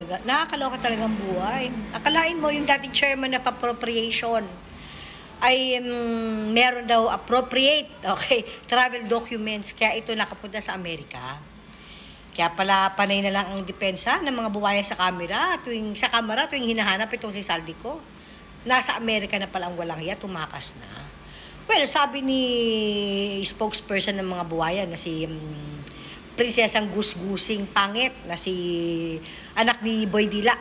Nakakaloka talagang buhay. Akalain mo yung dating chairman of appropriation ay meron daw appropriate, okay, travel documents. Kaya ito nakapunta sa Amerika. Kaya pala panay na lang ang depensa ng mga buwaya sa kamera tuwing hinahanap itong si Saldico. Nasa Amerika na palang walang hiya, tumakas na. Well, sabi ni spokesperson ng mga buwaya na si Prinsesang Gusgusing Pangit na si anak ni Boy Dila.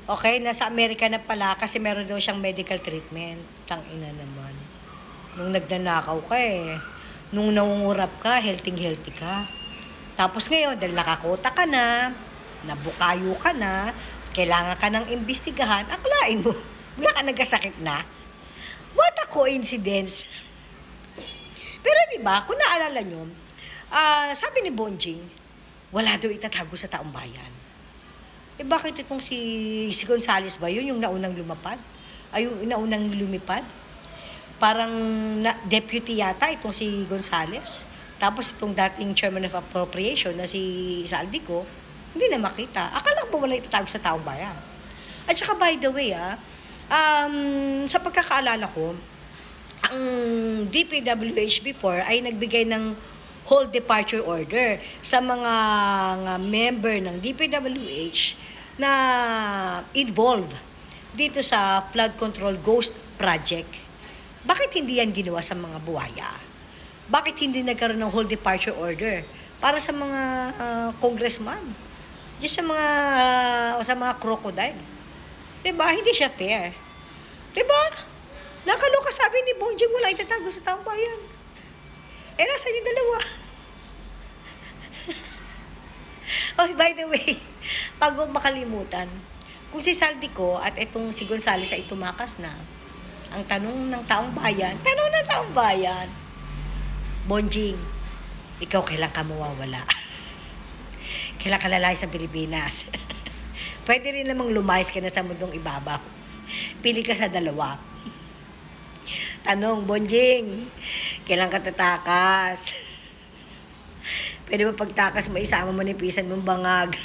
Okay, nasa Amerika na pala kasi meron daw siyang medical treatment. Tangina naman. Nung nagnanakaw ka nung nangungurap ka, healthy ka. Tapos ngayon, dahil nakakota ka na, nabukayo ka na, kailangan ka ng imbestigahan, akalain mo, wala ka nagkasakit na. What a coincidence. Pero diba, kung naalala nyo, sabi ni Bonjing, wala daw itatago sa taong bayan. Bakit itong si Gonzales ba yun, yung naunang lumapad? Ay, yung naunang lumipad? Parang deputy yata itong si Gonzales. Tapos itong dating chairman of appropriation na si Saldico, hindi na makita. Akala ko wala itatago sa taong bayan. At saka by the way, sa pagkakaalala ko, ang DPWH before ay nagbigay ng whole departure order sa mga member ng DPWH na involved dito sa flood control ghost project. Bakit hindi yan ginawa sa mga buwaya? Bakit hindi nagkaroon ng whole departure order para sa mga congressman? Just sa mga crocodile. Diba? Hindi siya fair. Diba? Nakaloka sabi ni Bonjing wala itatago sa taong bayan. Nasa yung dalawa. Oh, by the way, bago makalimutan, kung si Saldico at itong si Gonzales ay tumakas na, ang tanong ng taong bayan, Bonjing, ikaw kailan ka mawawala? Kailan ka lalay sa Pilipinas? Pwede rin namang lumayas ka na sa mundong ibabaw. Pili ka sa dalawa. Tanong, Bonjing, kailan ka tatakas? Pwede ba pagtakas maisama mo ni pisan mong bangag?